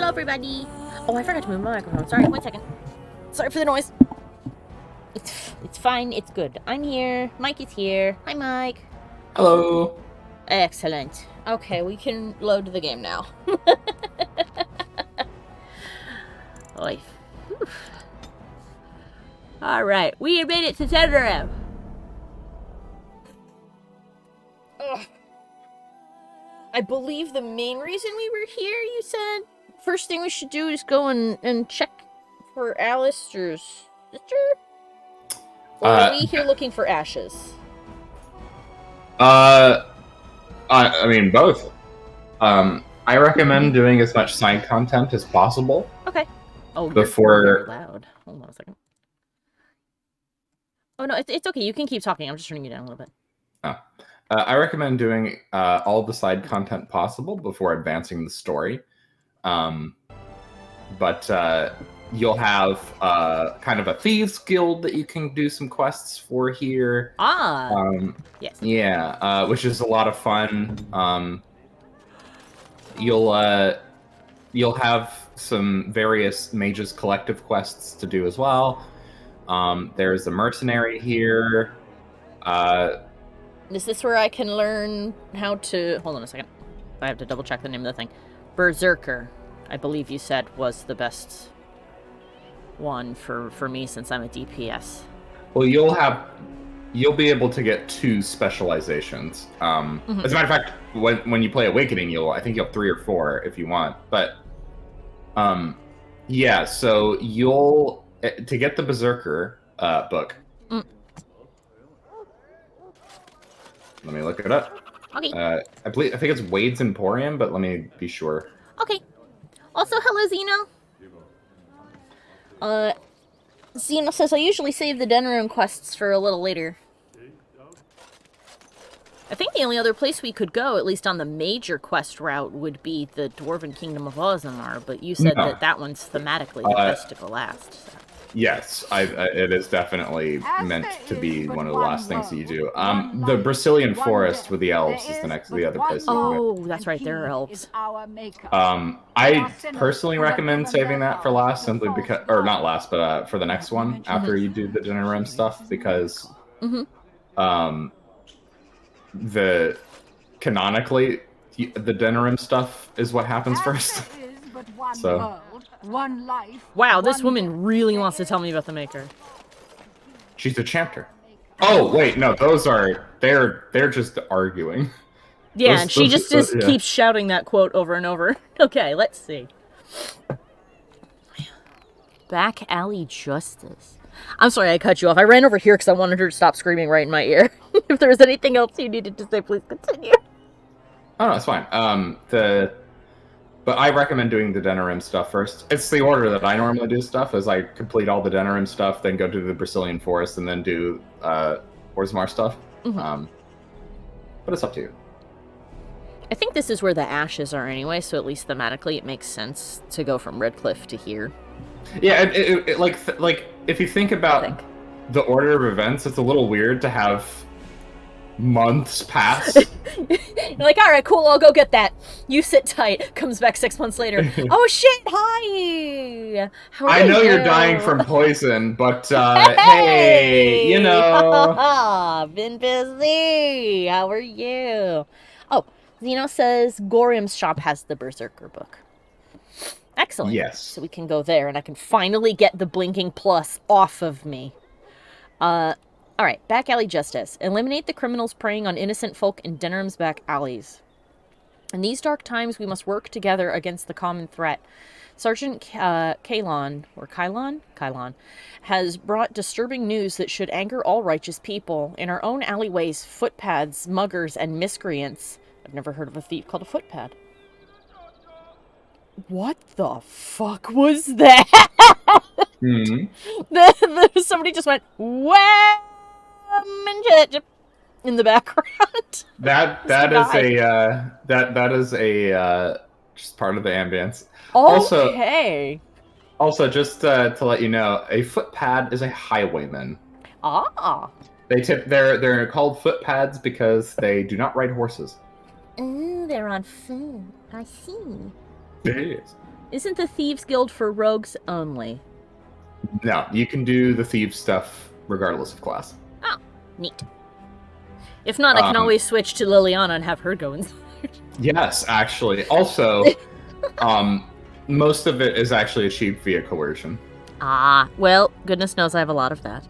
Hello, everybody. Oh, I forgot to move my microphone. Sorry, 1 second. Sorry for the noise. It's fine. It's good. I'm here. Mike is here. Hi, Mike. Hello. Excellent. Okay, we can load the game now. Oy. All right, we have made it to DENERIM. I believe the main reason we were here, you said? First thing we should do is go and check for Alistair's sister? Or are we here looking for ashes? I mean, both. I recommend doing as much side content as possible. Okay. Oh, before... you're loud. Hold on a second. Oh, no, it's okay. You can keep talking. I'm just turning you down a little bit. Oh. I recommend doing all the side content possible before advancing the story. But you'll have kind of a thieves guild that you can do some quests for here. Yes. Yeah, which is a lot of fun. You'll have some various mages collective quests to do as well. There's a mercenary here. Is this where I can learn how to... Hold on a second. I have to double check the name of the thing. Berserker, I believe you said, was the best one for me since I'm a DPS. Well, you'll be able to get 2 specializations. As a matter of fact, when you play Awakening, I think you'll have 3 or 4 if you want. But yeah, so you'll to get the Berserker book. Let me look it up. Okay. I think it's Wade's Emporium, but let me be sure. Okay. Also, hello, Xeno. Xeno says, I usually save the DENERIM quests for a little later. I think the only other place we could go, at least on the major quest route, would be the Dwarven Kingdom of Ozamar, but you said that one's thematically the best to go last. So. Yes, it is definitely meant to be one of the last things that you do. The Brazilian Forest with the elves is the other place. Oh, that's right, there are elves. I personally recommend saving that for last, simply because, or not last, but for the next one after you do the DENERIM stuff, because canonically the DENERIM stuff is what happens first. So. One life. Wow, this woman really wants to tell me about the Maker. She's a chanter. Oh wait, no, they're just arguing. Yeah, and she just keeps shouting that quote over and over. Okay, let's see. Back alley justice. I'm sorry I cut you off. I ran over here because I wanted her to stop screaming right in my ear. If there was anything else you needed to say, please continue. Oh, no, it's fine. But I recommend doing the DENERIM stuff first. It's the order that I normally do stuff, is I complete all the DENERIM stuff, then go to the Brazilian Forest, and then do Orzammar stuff. But it's up to you. I think this is where the ashes are anyway, so at least thematically it makes sense to go from Redcliffe to here. Yeah, like if you think about the order of events, it's a little weird to have months pass. You're like, all right, cool, I'll go get that. You sit tight. Comes back 6 months later. Oh shit, hi. How are I know you? You're dying from poison, but hey, you know. Been busy. How are you? Oh, Xeno says Gorium's shop has the Berserker book. Excellent. Yes. So we can go there, and I can finally get the blinking plus off of me. All right, back alley justice. Eliminate the criminals preying on innocent folk in DENERIM's back alleys. In these dark times, we must work together against the common threat. Sergeant Kylon has brought disturbing news that should anger all righteous people. In our own alleyways, footpads, muggers, and miscreants. I've never heard of a thief called a footpad. What the fuck was that? Somebody just went, wow! In the background. That is a just part of the ambience. Okay. Also, just to let you know, a footpad is a highwayman. Ah. They're called footpads because they do not ride horses. Ooh, they're on foot. I see. It is. Isn't the Thieves Guild for rogues only? No, you can do the thief stuff regardless of class. Oh, neat. If not, I can always switch to Liliana and have her go inside. Yes, actually. Also, most of it is actually achieved via coercion. Ah, well, goodness knows I have a lot of that.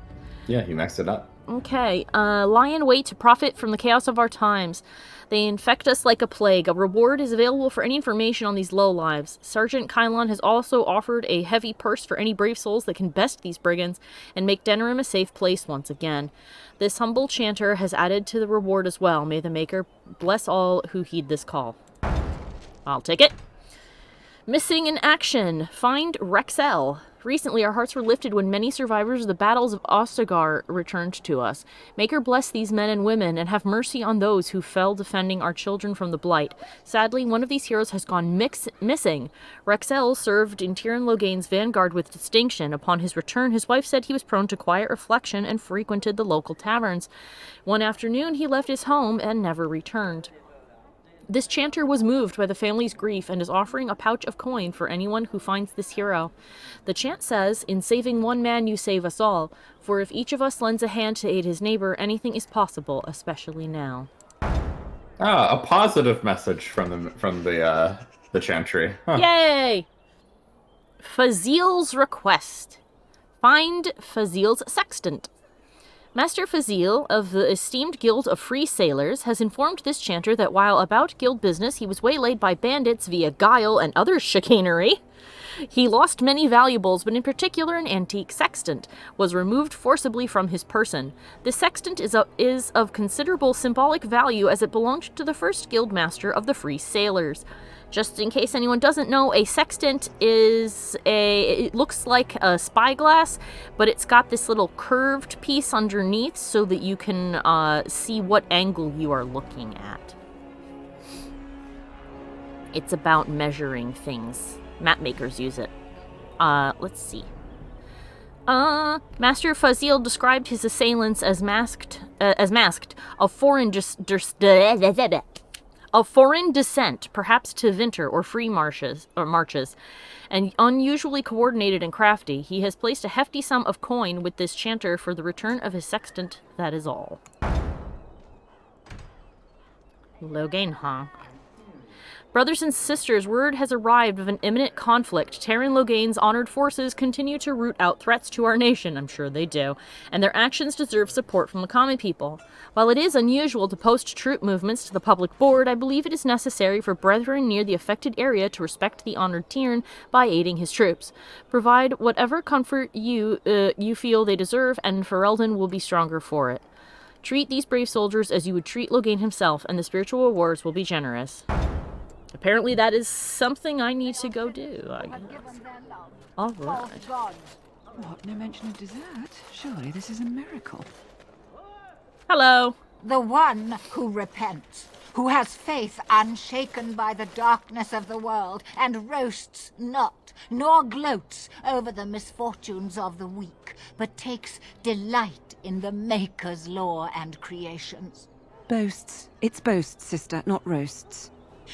Yeah, you messed it up. Okay, lie in wait to profit from the chaos of our times. They infect us like a plague. A reward is available for any information on these lowlives. Sergeant Kylon has also offered a heavy purse for any brave souls that can best these brigands and make DENERIM a safe place once again. This humble chanter has added to the reward as well. May the Maker bless all who heed this call. I'll take it. Missing in action. Find Rexel. Recently, our hearts were lifted when many survivors of the battles of Ostagar returned to us. Maker bless these men and women, and have mercy on those who fell defending our children from the Blight. Sadly, one of these heroes has gone missing. Rexel served in Tyrion Loghain's vanguard with distinction. Upon his return, his wife said he was prone to quiet reflection and frequented the local taverns. One afternoon, he left his home and never returned. This chanter was moved by the family's grief and is offering a pouch of coin for anyone who finds this hero. The chant says, "In saving one man you save us all, for if each of us lends a hand to aid his neighbor, anything is possible, especially now." A positive message from the chantry. Huh. Yay! Fazil's request. Find Fazil's sextant. Master Fazil of the esteemed Guild of Free Sailors has informed this chanter that while about guild business, he was waylaid by bandits via guile and other chicanery. He lost many valuables, but in particular an antique sextant was removed forcibly from his person. This sextant is of considerable symbolic value as it belonged to the first guild master of the Free Sailors. Just in case anyone doesn't know, a sextant it looks like a spyglass, but it's got this little curved piece underneath so that you can see what angle you are looking at. It's about measuring things. Map makers use it. Let's see. Master Fazil described his assailants as masked, of foreign descent, perhaps to Vinter or free marches, and unusually coordinated and crafty. He has placed a hefty sum of coin with this chanter for the return of his sextant, that is all. Loghain, huh? Brothers and sisters, word has arrived of an imminent conflict. Tyrion Loghain's honored forces continue to root out threats to our nation, I'm sure they do, and their actions deserve support from the common people. While it is unusual to post troop movements to the public board, I believe it is necessary for brethren near the affected area to respect the honored Tyrion by aiding his troops. Provide whatever comfort you feel they deserve, and Ferelden will be stronger for it. Treat these brave soldiers as you would treat Loghain himself, and the spiritual rewards will be generous. Apparently that is something I need to go do, I guess. All right. What? No mention of dessert? Surely this is a miracle. Hello. The one who repents, who has faith unshaken by the darkness of the world, and roasts not, nor gloats over the misfortunes of the weak, but takes delight in the Maker's law and creations. Boasts. It's boasts, sister, not roasts.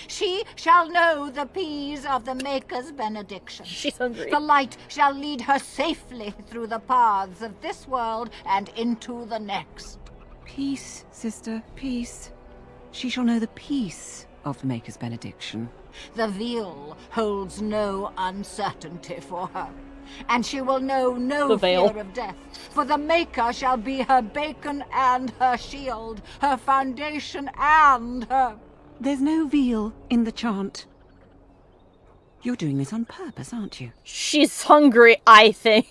She shall know the peace of the Maker's benediction. She's hungry. The light shall lead her safely through the paths of this world and into the next. Peace, sister, peace. She shall know the peace of the Maker's benediction. The veil holds no uncertainty for her, and she will know no fear of death, for the Maker shall be her beacon and her shield, her foundation and her... There's no veal in the chant. You're doing this on purpose, aren't you? She's hungry, I think.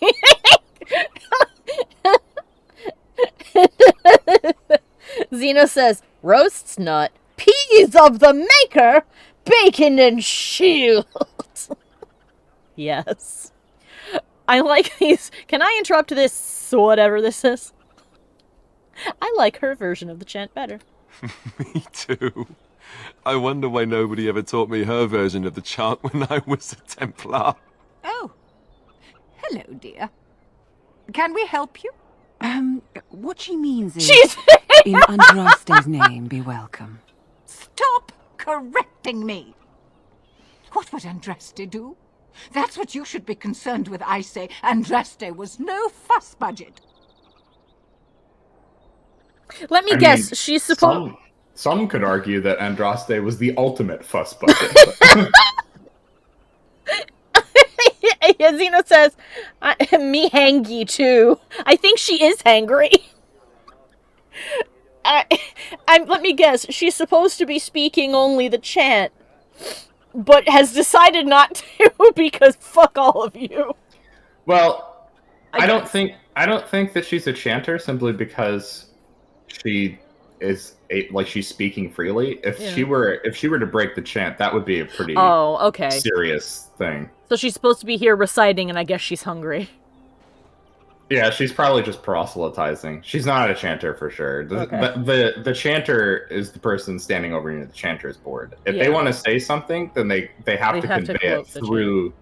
Xena says, roasts not, peas of the Maker, bacon and shield. Yes. I like these. Can I interrupt this, whatever this is? I like her version of the chant better. Me too. I wonder why nobody ever taught me her version of the chant when I was a Templar. Oh. Hello, dear. Can we help you? What she means is... She's... in Andraste's name, be welcome. Stop correcting me! What would Andraste do? That's what you should be concerned with, I say. Andraste was no fuss budget. Let me I guess, mean, she's supposed... Some could argue that Andraste was the ultimate fuss bucket. Xena says, me hangy too. I think she is hangry. Let me guess, she's supposed to be speaking only the chant, but has decided not to because fuck all of you. Well, I don't think that she's a chanter simply because she is she's speaking freely. If she were to break the chant, that would be a pretty serious thing. So she's supposed to be here reciting, and I guess she's hungry. Yeah, she's probably just proselytizing. She's not a chanter for sure. The chanter is the person standing over near the chanter's board. If they want to say something, then they have to convey it through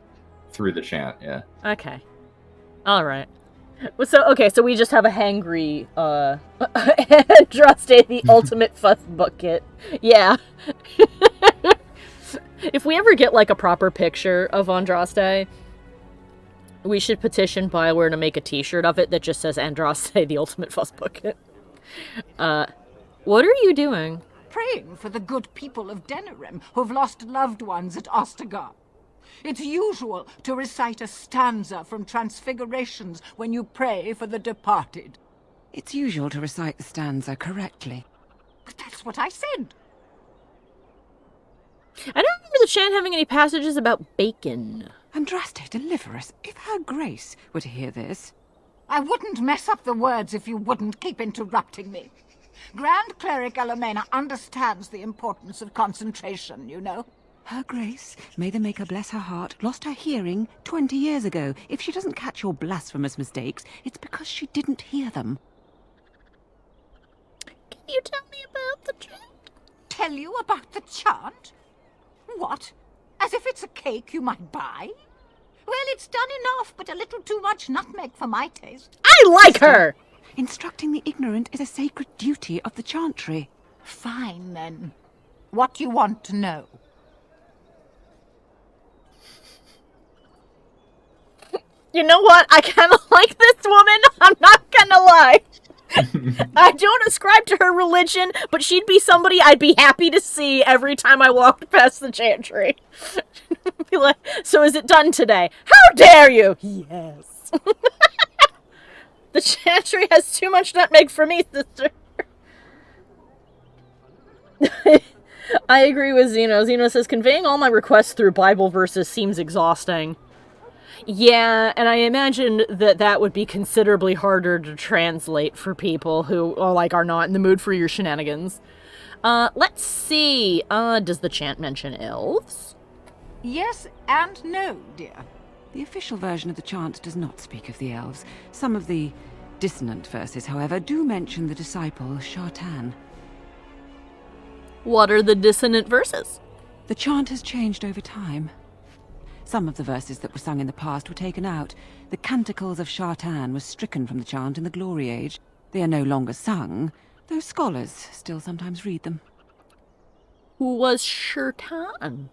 the chant. Yeah. Okay. All right. So we just have a hangry Andraste, the ultimate fuss bucket. Yeah. If we ever get like a proper picture of Andraste, we should petition Bioware to make a t-shirt of it that just says Andraste, the ultimate fuss bucket. What are you doing? Praying for the good people of DENERIM who've lost loved ones at Ostagar. It's usual to recite a stanza from Transfigurations when you pray for the departed. It's usual to recite the stanza correctly. But that's what I said. I don't remember the chant having any passages about bacon. Andraste, deliver us, if her grace were to hear this. I wouldn't mess up the words if you wouldn't keep interrupting me. Grand Cleric Elomena understands the importance of concentration, you know. Her grace, may the Maker bless her heart, lost her hearing 20 years ago. If she doesn't catch your blasphemous mistakes, it's because she didn't hear them. Can you tell me about the chant? Tell you about the chant? What? As if it's a cake you might buy? Well, it's done enough, but a little too much nutmeg for my taste. I like her! Instructing the ignorant is a sacred duty of the chantry. Fine, then. What do you want to know? You know what? I kind of like this woman. I'm not gonna lie. I don't ascribe to her religion, but she'd be somebody I'd be happy to see every time I walked past the chantry. Be like, so is it done today? How dare you? Yes. The chantry has too much nutmeg for me, sister. I agree with Zeno. Zeno says, conveying all my requests through Bible verses seems exhausting. Yeah, and I imagine that would be considerably harder to translate for people who are not in the mood for your shenanigans. Let's see. Does the chant mention elves? Yes and no, dear. The official version of the chant does not speak of the elves. Some of the dissonant verses, however, do mention the disciple Shartan. What are the dissonant verses? The chant has changed over time. Some of the verses that were sung in the past were taken out. The canticles of Shartan were stricken from the chant in the Glory Age. They are no longer sung, though scholars still sometimes read them. Who was Shartan?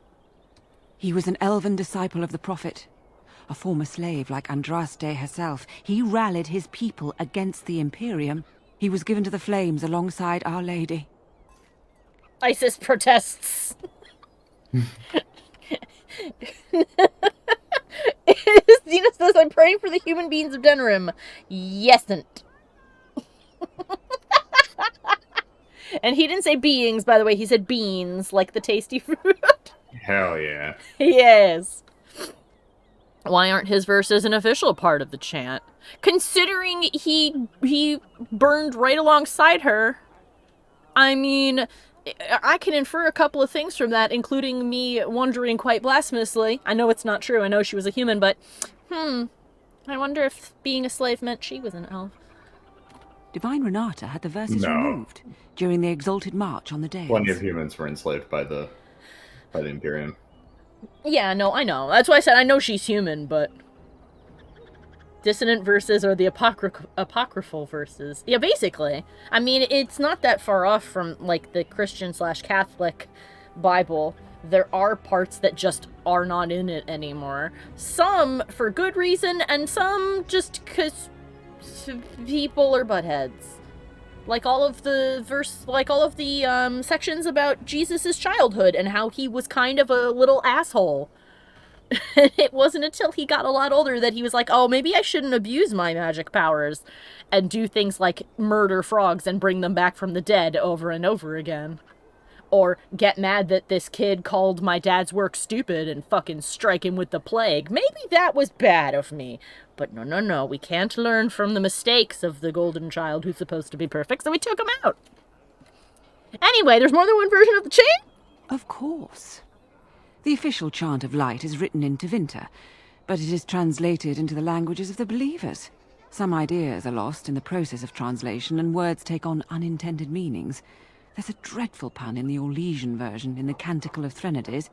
He was an elven disciple of the Prophet. A former slave like Andraste herself, he rallied his people against the Imperium. He was given to the flames alongside Our Lady. ISIS protests. Zena says, I'm praying for the human beings of DENERIM. Yesn't. And he didn't say beings, by the way. He said beans, like the tasty fruit. Hell yeah. Yes. Why aren't his verses an official part of the chant? Considering he burned right alongside her. I mean, I can infer a couple of things from that, including me wondering quite blasphemously. I know it's not true. I know she was a human, but, I wonder if being a slave meant she was an elf. Divine Renata had the verses removed during the Exalted March on the day. Plenty of humans were enslaved by the Imperium. Yeah, no, I know. That's why I said I know she's human, but dissonant verses are the apocryphal verses. Yeah, basically. I mean, it's not that far off from, like, the Christian/Catholic Bible there are parts that just are not in it anymore. Some for good reason, and some just because people are buttheads. Like all of the sections about Jesus' childhood and how he was kind of a little asshole. It wasn't until he got a lot older that he was like, oh, maybe I shouldn't abuse my magic powers and do things like murder frogs and bring them back from the dead over and over again. Or get mad that this kid called my dad's work stupid and fucking strike him with the plague. Maybe that was bad of me. But no, we can't learn from the mistakes of the golden child who's supposed to be perfect, so we took him out. Anyway, there's more than one version of the chant? Of course. The official chant of light is written in Tevinter, but it is translated into the languages of the believers. Some ideas are lost in the process of translation, and words take on unintended meanings. There's a dreadful pun in the Orlesian version in the Canticle of Threnodies,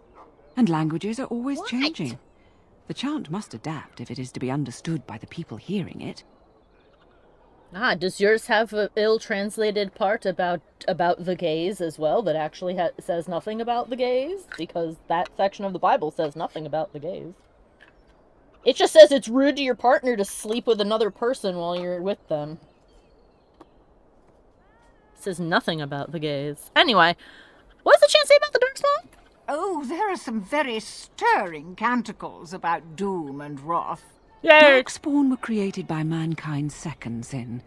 and languages are always changing. The chant must adapt if it is to be understood by the people hearing it. Ah, does yours have an ill-translated part about the gays as well that actually says nothing about the gays? Because that section of the Bible says nothing about the gays. It just says it's rude to your partner to sleep with another person while you're with them. It says nothing about the gays. Anyway, what's the chant say about the Darkspawn? Oh, there are some very stirring canticles about doom and wrath. Yay! Darkspawn were created by mankind's second sin,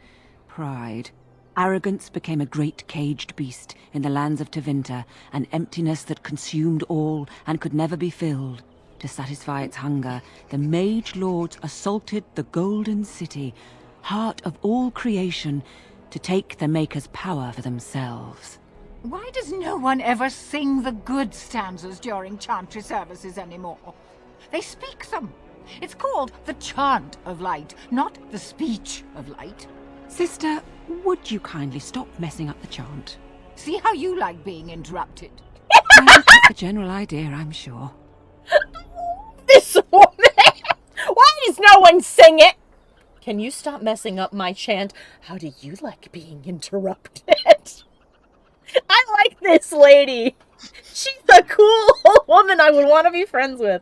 pride. Arrogance became a great caged beast in the lands of Tevinter, an emptiness that consumed all and could never be filled. To satisfy its hunger, the mage lords assaulted the golden city, heart of all creation, to take the Maker's power for themselves. Why does no one ever sing the good stanzas during chantry services anymore? They speak them. It's called the chant of light, not the speech of light. Sister, would you kindly stop messing up the chant? See how you like being interrupted. I get the general idea, I'm sure. This woman! Why does no one sing it? Can you stop messing up my chant? How do you like being interrupted? I like this lady. She's a cool woman I would want to be friends with.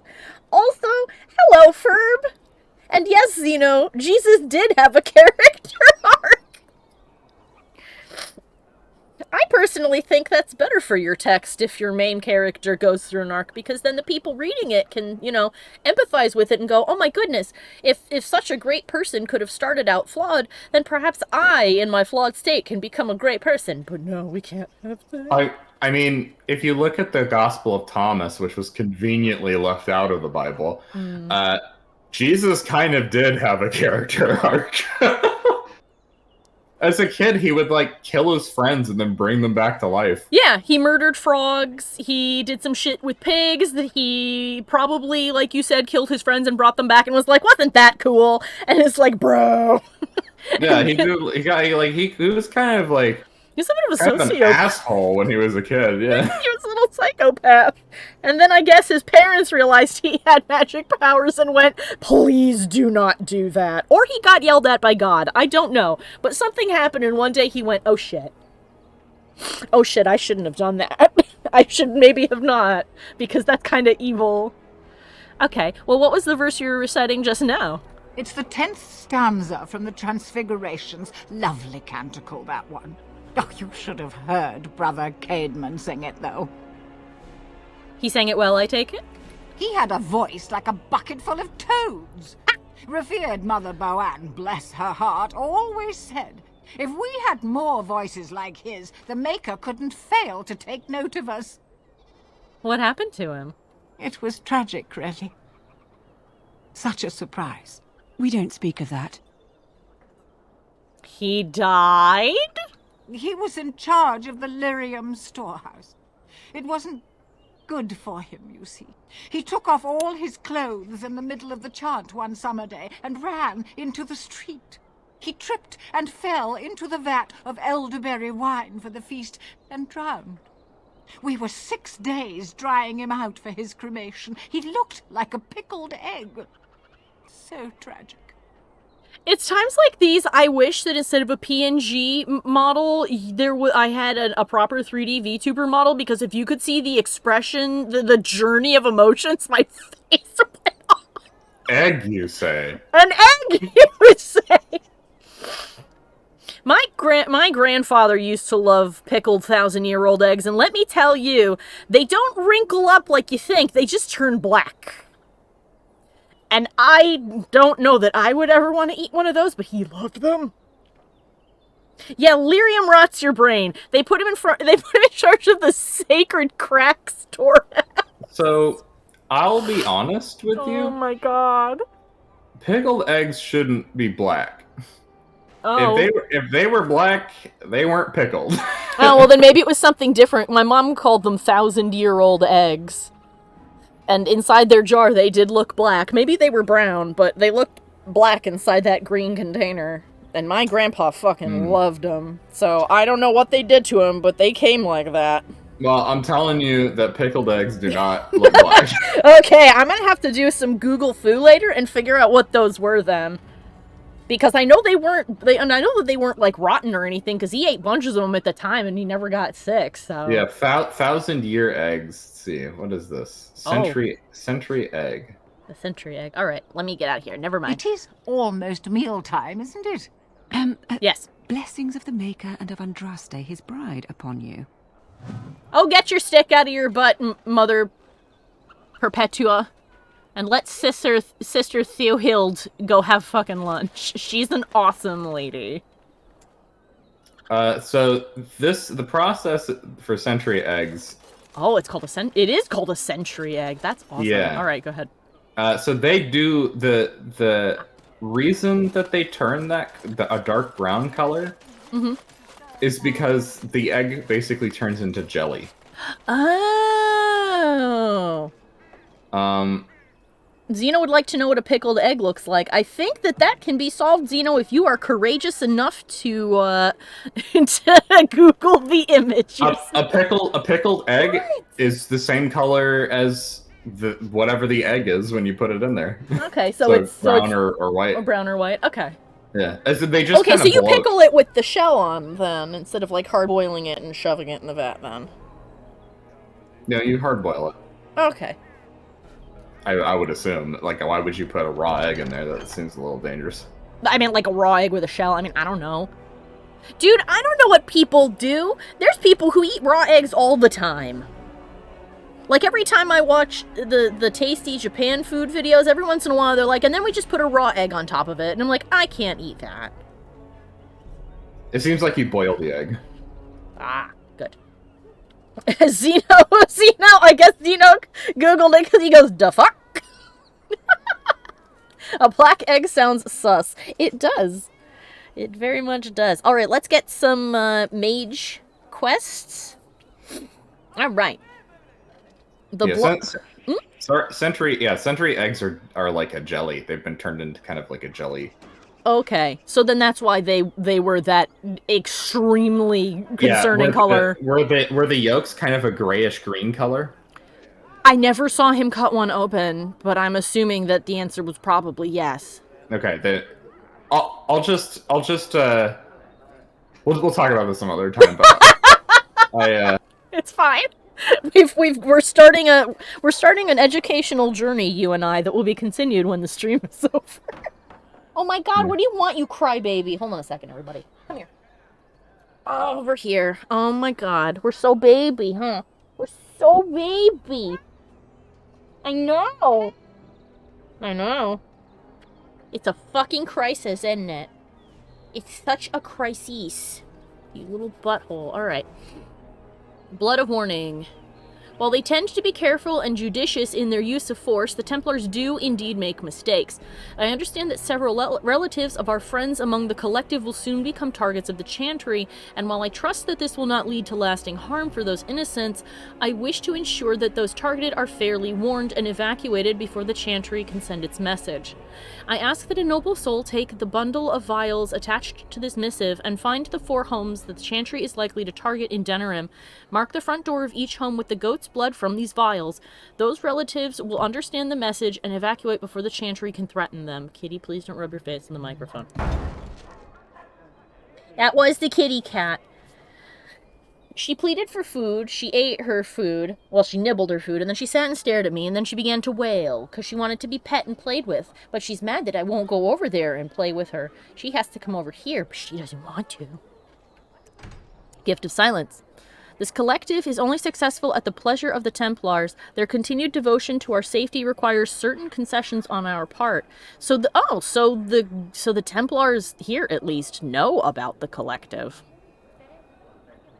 Also, hello, Ferb. And yes, Zeno, Jesus did have a character arc. I personally think that's better for your text if your main character goes through an arc, because then the people reading it can, empathize with it and go, oh my goodness, if such a great person could have started out flawed, then perhaps I, in my flawed state, can become a great person. But no, we can't have that. I mean, if you look at the Gospel of Thomas, which was conveniently left out of the Bible, Jesus kind of did have a character arc. As a kid, he would, kill his friends and then bring them back to life. Yeah, he murdered frogs, he did some shit with pigs, that he probably, like you said, killed his friends and brought them back and was like, wasn't that cool? And it's like, bro. Yeah, he was kind of He's a bit of a kind of an sociopath. asshole when he was a kid, yeah. He was a little psychopath. And then I guess his parents realized he had magic powers and went, please do not do that. Or he got yelled at by God. I don't know. But something happened and one day he went, oh shit. Oh shit, I shouldn't have done that. I should maybe have not. Because that's kind of evil. Okay, well what was the verse you were reciting just now? It's the 10th stanza from the Transfigurations. Lovely canticle, that one. Oh, you should have heard Brother Caedmon sing it, though. He sang it well, I take it? He had a voice like a bucket full of toads. Revered Mother Boanne, bless her heart, always said, if we had more voices like his, the Maker couldn't fail to take note of us. What happened to him? It was tragic, really. Such a surprise. We don't speak of that. He died? He was in charge of the lyrium storehouse. It wasn't good for him, you see. He took off all his clothes in the middle of the chant one summer day and ran into the street. He tripped and fell into the vat of elderberry wine for the feast and drowned. We were 6 days drying him out for his cremation. He looked like a pickled egg. So tragic. It's times like these I wish that instead of a PNG model, I had a proper 3D VTuber model, because if you could see the expression, the journey of emotions, my face went off. Egg, you say? An egg, you would say. My grandfather used to love pickled 1,000-year-old eggs, and let me tell you, they don't wrinkle up like you think, they just turn black. And I don't know that I would ever want to eat one of those, but he loved them. Yeah, lyrium rots your brain. They put him in charge of the sacred crack storehouse. So, I'll be honest with you. Oh my god. Pickled eggs shouldn't be black. Oh. If they were black, they weren't pickled. Oh, well then maybe it was something different. My mom called them 1,000-year-old eggs. And inside their jar, they did look black. Maybe they were brown, but they looked black inside that green container. And my grandpa fucking loved them. So I don't know what they did to them, but they came like that. Well, I'm telling you that pickled eggs do not look black. Okay, I'm gonna have to do some Google Foo later and figure out what those were then. Because I know they weren't, and I know that they weren't like rotten or anything, because he ate bunches of them at the time and he never got sick, so. Yeah, 1,000-year eggs. Let's see, what is this? Century egg. The century egg. Alright, let me get out of here. Never mind. It is almost mealtime, isn't it? Yes. Blessings of the Maker and of Andraste, his bride, upon you. Oh, get your stick out of your butt, Mother Perpetua. And let Sister Theohild go have fucking lunch. She's an awesome lady. So the process for century eggs. Oh, it is called a century egg. That's awesome. Yeah. All right, go ahead. So they do the reason that they turn a dark brown color is because the egg basically turns into jelly. Oh. Xeno would like to know what a pickled egg looks like. I think that can be solved, Xeno, if you are courageous enough to Google the image. A pickled egg is the same color as whatever the egg is when you put it in there. Okay, so it's brown or white. Or brown or white. Okay. Yeah. They just okay, so you pickle it with the shell on then, instead of like hard boiling it and shoving it in the vat then. No, you hard boil it. Okay. I would assume. Like, why would you put a raw egg in there? That seems a little dangerous. I mean, like a raw egg with a shell. I mean, I don't know. Dude, I don't know what people do. There's people who eat raw eggs all the time. Like, every time I watch the tasty Japan food videos, every once in a while they're like, and then we just put a raw egg on top of it. And I'm like, I can't eat that. It seems like you boil the egg. Ah, good. Xeno, I guess Xeno Googled it because he goes, "Da fuck?" A black egg sounds sus. It does. It very much does. Alright, let's get some mage quests. Alright. Century eggs are like a jelly. They've been turned into kind of like a jelly. Okay, so then that's why they were that extremely concerning color. Were the yolks kind of a grayish green color? I never saw him cut one open, but I'm assuming that the answer was probably yes. Okay, we'll talk about this some other time. But it's fine. We're starting an educational journey, you and I, that will be continued when the stream is over. Oh my god, what do you want, you crybaby? Hold on a second, everybody. Come here. Oh, over here. Oh my god. We're so baby, huh? We're so baby. I know. It's a fucking crisis, isn't it? It's such a crisis. You little butthole. Alright. Blood of warning. While they tend to be careful and judicious in their use of force, the Templars do indeed make mistakes. I understand that several relatives of our friends among the collective will soon become targets of the Chantry, and while I trust that this will not lead to lasting harm for those innocents, I wish to ensure that those targeted are fairly warned and evacuated before the Chantry can send its message. I ask that a noble soul take the bundle of vials attached to this missive and find the 4 homes that the Chantry is likely to target in DENERIM. Mark the front door of each home with the goat's Blight's blood from these vials, those relatives will understand the message and evacuate before the Chantry can threaten them. Kitty, please don't rub your face in the microphone. That was the kitty cat. She pleaded for food, she ate her food, well, she nibbled her food, and then she sat and stared at me, and then she began to wail, because she wanted to be pet and played with, but she's mad that I won't go over there and play with her. She has to come over here, but she doesn't want to. Gift of Silence. This collective is only successful at the pleasure of the Templars. Their continued devotion to our safety requires certain concessions on our part. So the Templars here, at least, know about the collective.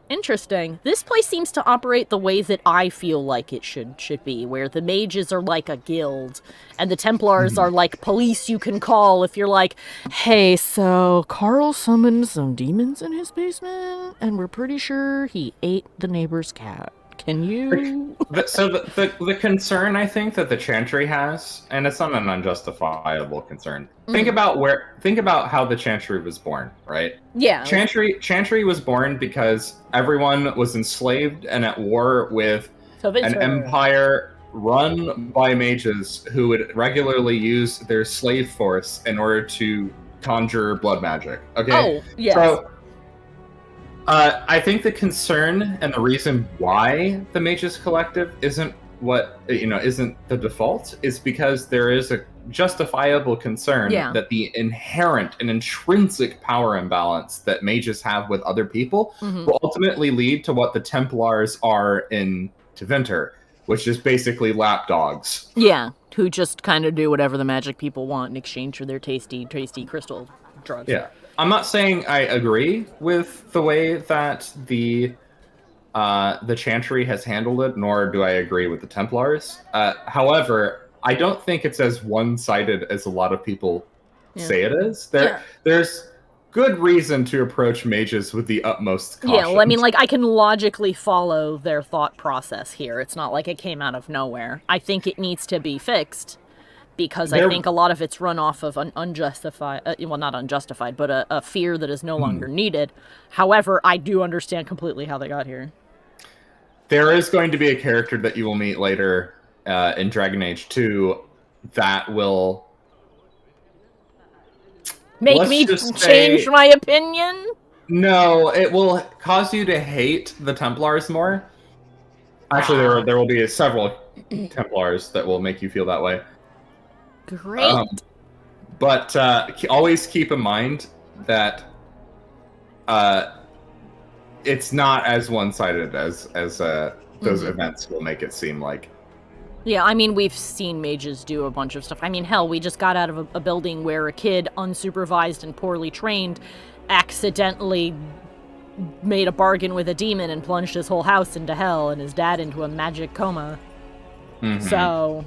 Interesting. This place seems to operate the way that I feel like it should be, where the mages are like a guild, and the Templars are like police you can call if you're like, hey, so Carl summoned some demons in his basement, and we're pretty sure he ate the neighbor's cat. Can you... So the concern I think that the Chantry has, and it's not an unjustifiable concern. Think about how the Chantry was born, right? Yeah. Chantry was born because everyone was enslaved and at war with an empire run by mages who would regularly use their slave force in order to conjure blood magic. Okay. Oh, yes. So, I think the concern and the reason why the Mages Collective isn't the default is because there is a justifiable concern that the inherent and intrinsic power imbalance that mages have with other people will ultimately lead to what the Templars are in Tevinter, which is basically lapdogs. Yeah, who just kind of do whatever the magic people want in exchange for their tasty crystal drugs. Yeah. I'm not saying I agree with the way that the Chantry has handled it, nor do I agree with the Templars. However, I don't think it's as one-sided as a lot of people say it is. There's good reason to approach mages with the utmost caution. Yeah, well, I mean, like, I can logically follow their thought process here. It's not like it came out of nowhere. I think it needs to be fixed. Because I think a lot of it's run off of an unjustified, not unjustified, but a fear that is no longer needed. However, I do understand completely how they got here. There is going to be a character that you will meet later in Dragon Age 2 that will... Make me change my opinion? No, it will cause you to hate the Templars more. Actually, there will be several Templars that will make you feel that way. Great. But always keep in mind that it's not as one-sided as those events will make it seem like. Yeah, I mean, we've seen mages do a bunch of stuff. I mean, hell, we just got out of a building where a kid, unsupervised and poorly trained, accidentally made a bargain with a demon and plunged his whole house into hell and his dad into a magic coma. So...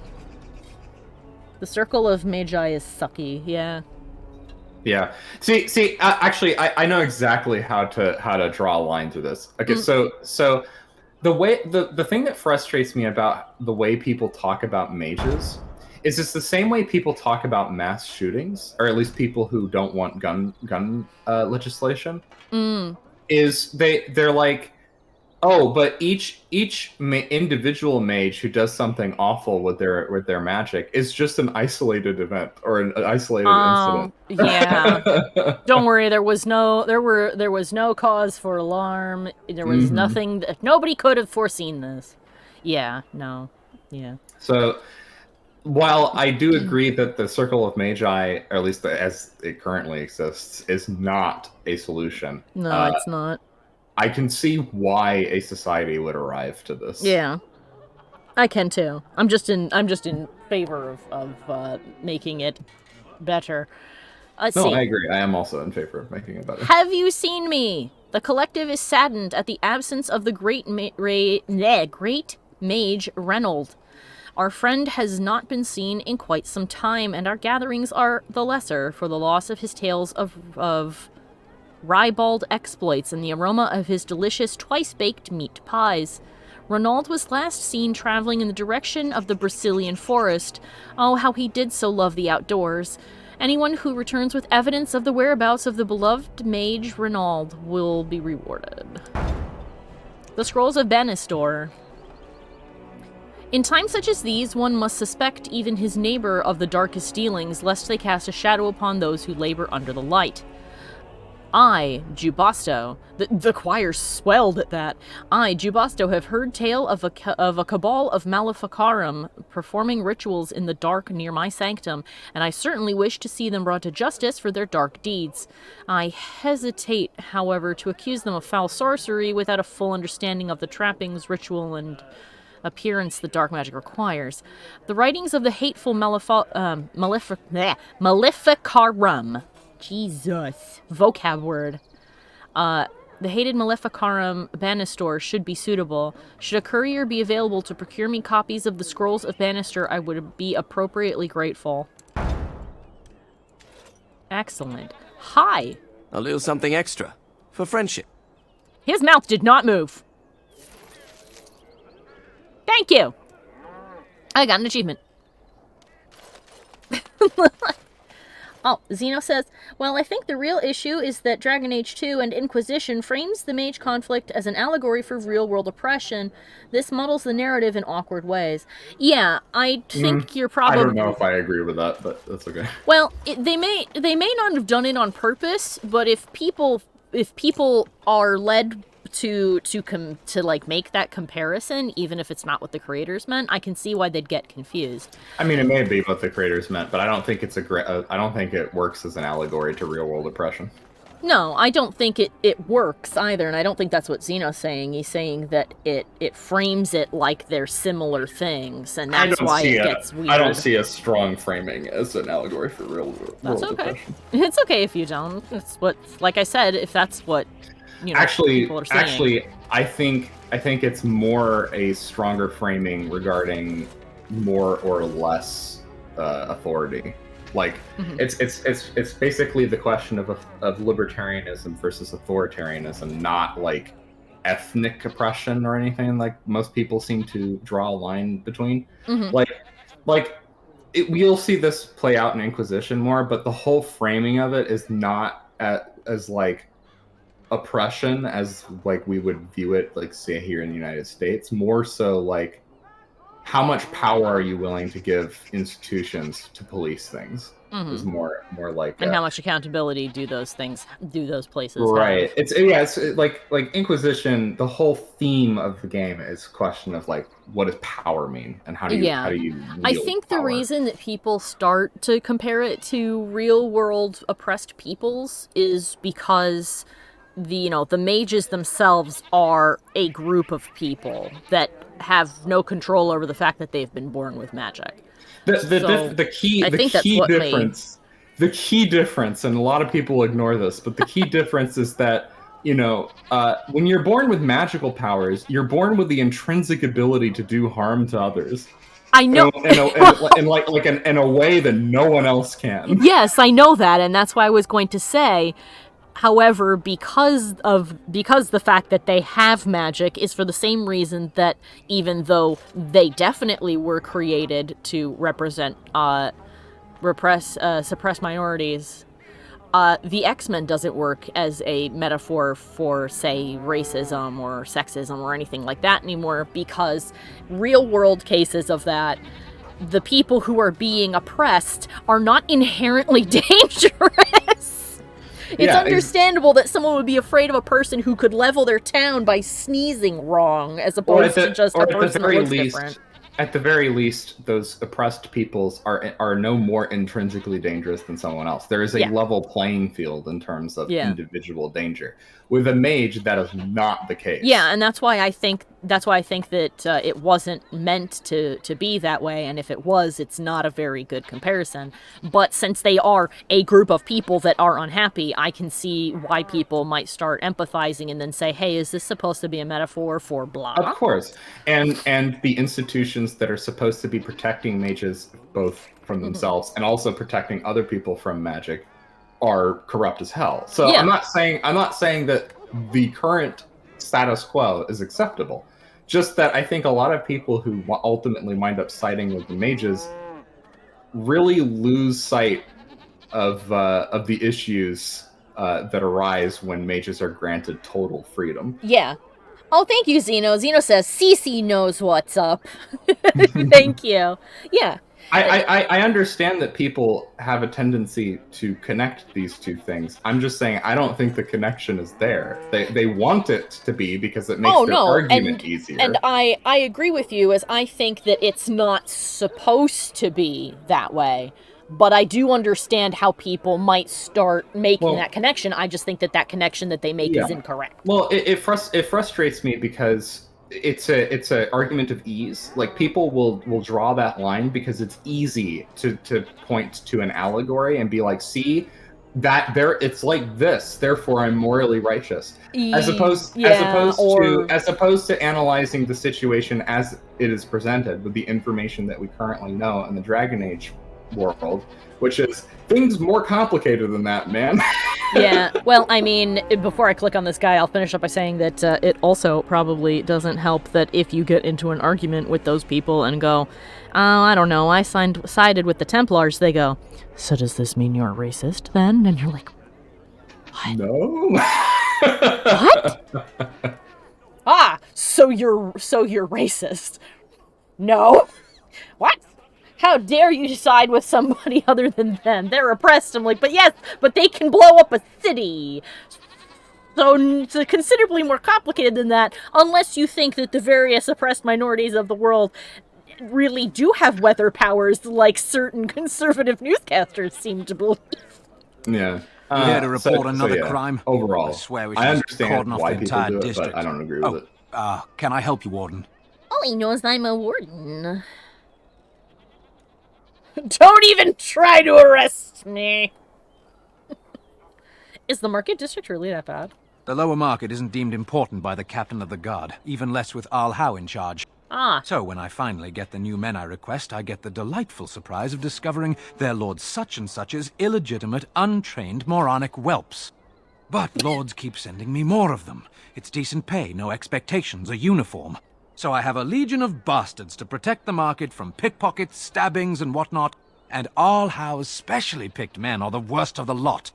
the circle of magi is sucky, yeah. Yeah. See. Actually, I know exactly how to draw a line through this. Okay, so the way the thing that frustrates me about the way people talk about mages is it's the same way people talk about mass shootings, or at least people who don't want gun legislation. Is they're like, oh, but each individual mage who does something awful with their magic is just an isolated event or an isolated incident. Yeah. Don't worry, there was no cause for alarm. There was nothing. Nobody could have foreseen this. Yeah. No. Yeah. So, while I do agree that the Circle of Magi, or at least as it currently exists, is not a solution. No, it's not. I can see why a society would arrive to this. Yeah, I can too. I'm just in favor of making it better. Let's see. I agree. I am also in favor of making it better. Have you seen me? The collective is saddened at the absence of the great mage Reynold. Our friend has not been seen in quite some time, and our gatherings are the lesser for the loss of his tales of ribald exploits and the aroma of his delicious twice-baked meat pies. Renaud was last seen traveling in the direction of the Brazilian forest. Oh, how he did so love the outdoors. Anyone who returns with evidence of the whereabouts of the beloved mage Renaud will be rewarded. The Scrolls of Bannistor. In times such as these, one must suspect even his neighbor of the darkest dealings, lest they cast a shadow upon those who labor under the light. I, Jubasto, the choir swelled at that. I, Jubasto, have heard tale of a cabal of Maleficarum performing rituals in the dark near my sanctum, and I certainly wish to see them brought to justice for their dark deeds. I hesitate, however, to accuse them of foul sorcery without a full understanding of the trappings, ritual, and appearance the dark magic requires. The writings of the hateful Maleficarum. Jesus. Vocab word. The hated Maleficarum Banister should be suitable. Should a courier be available to procure me copies of the Scrolls of Banister, I would be appropriately grateful. Excellent. Hi. A little something extra. For friendship. His mouth did not move. Thank you. I got an achievement. Oh, Zeno says, well, I think the real issue is that Dragon Age 2 and Inquisition frames the mage conflict as an allegory for real-world oppression. This muddles the narrative in awkward ways. Yeah, I think you're probably... I don't know if I agree with that, but that's okay. Well, they may not have done it on purpose, but if people are led to like make that comparison, even if it's not what the creators meant, I can see why they'd get confused. I mean, it may be what the creators meant, but I don't think I don't think it works as an allegory to real world oppression. No, I don't think it works either, and I don't think that's what Zeno's saying. He's saying that it frames it like they're similar things, and that's why it gets weird. I don't see a strong framing as an allegory for real world oppression. It's okay if you don't. It's what, like I said, if that's what people are saying. Actually, I think it's more a stronger framing regarding more or less authority. Like it's basically the question of libertarianism versus authoritarianism, not like ethnic oppression or anything like most people seem to draw a line between. We'll see this play out in Inquisition more, but the whole framing of it is not as like oppression as like we would view it, like say here in the United States. More so like, how much power are you willing to give institutions to police things? Is more like, and how much accountability do those places right have? It's like Inquisition. The whole theme of the game is a question of like, what does power mean, and how do you I think the reason that people start to compare it to real world oppressed peoples is because the mages themselves are a group of people that have no control over the fact that they've been born with magic. The key difference, and a lot of people ignore this, but the key difference is that when you're born with magical powers, you're born with the intrinsic ability to do harm to others. I know, in a way that no one else can. Yes, I know that, and that's why I was going to say. However, because the fact that they have magic is for the same reason that even though they definitely were created to represent, suppress minorities, the X-Men doesn't work as a metaphor for, say, racism or sexism or anything like that anymore, because real-world cases of that, the people who are being oppressed are not inherently dangerous. It's understandable that someone would be afraid of a person who could level their town by sneezing wrong, as opposed to just a person that looks different. At the very least, those oppressed peoples are no more intrinsically dangerous than someone else. There is a level playing field in terms of individual danger. With a mage, that is not the case. Yeah, and that's why I think that it wasn't meant to be that way, and if it was, it's not a very good comparison. But since they are a group of people that are unhappy, I can see why people might start empathizing and then say, hey, is this supposed to be a metaphor for blah? Of course. And the institutions that are supposed to be protecting mages both from themselves and also protecting other people from magic are corrupt as hell. So I'm not saying that the current status quo is acceptable. Just that I think a lot of people who ultimately wind up siding with the mages really lose sight of the issues that arise when mages are granted total freedom. Yeah. Oh, thank you, Zeno. Zeno says, Cece knows what's up. Thank you. Yeah. I understand that people have a tendency to connect these two things. I'm just saying I don't think the connection is there. They want it to be because it makes their argument easier. And I agree with you, as I think that it's not supposed to be that way. But I do understand how people might start making that connection. I just think that connection that they make is incorrect. Well, it frustrates me because it's a argument of ease. Like, people will draw that line because it's easy to point to an allegory and be like, see, that there it's like this, therefore I'm morally righteous. As opposed to analyzing the situation as it is presented with the information that we currently know in the Dragon Age world, which is things more complicated than that, man. Yeah, well, I mean, before I click on this guy, I'll finish up by saying that it also probably doesn't help that if you get into an argument with those people and go, oh, I don't know, I sided with the Templars, they go, so does this mean you're a racist then? And you're like, what? No. What? So you're racist. No. What? How dare you side with somebody other than them? They're oppressed. I'm like, but yes, but they can blow up a city. So it's considerably more complicated than that, unless you think that the various oppressed minorities of the world really do have weather powers like certain conservative newscasters seem to believe. Yeah. We had to report another crime. Overall, I swear we I should just understand cordon off why the people entire do it, district. but I don't agree with it. Can I help you, Warden? All he knows I'm a warden. Don't even try to arrest me. Is the market district really that bad? The lower market isn't deemed important by the captain of the guard, even less with Al Howe in charge. So when I finally get the new men I request, I get the delightful surprise of discovering their Lord Such-and-Such's illegitimate, untrained, moronic whelps. But lords keep sending me more of them. It's decent pay, no expectations, a uniform. So I have a legion of bastards to protect the market from pickpockets, stabbings, and whatnot, and Al Howe's specially picked men are the worst of the lot.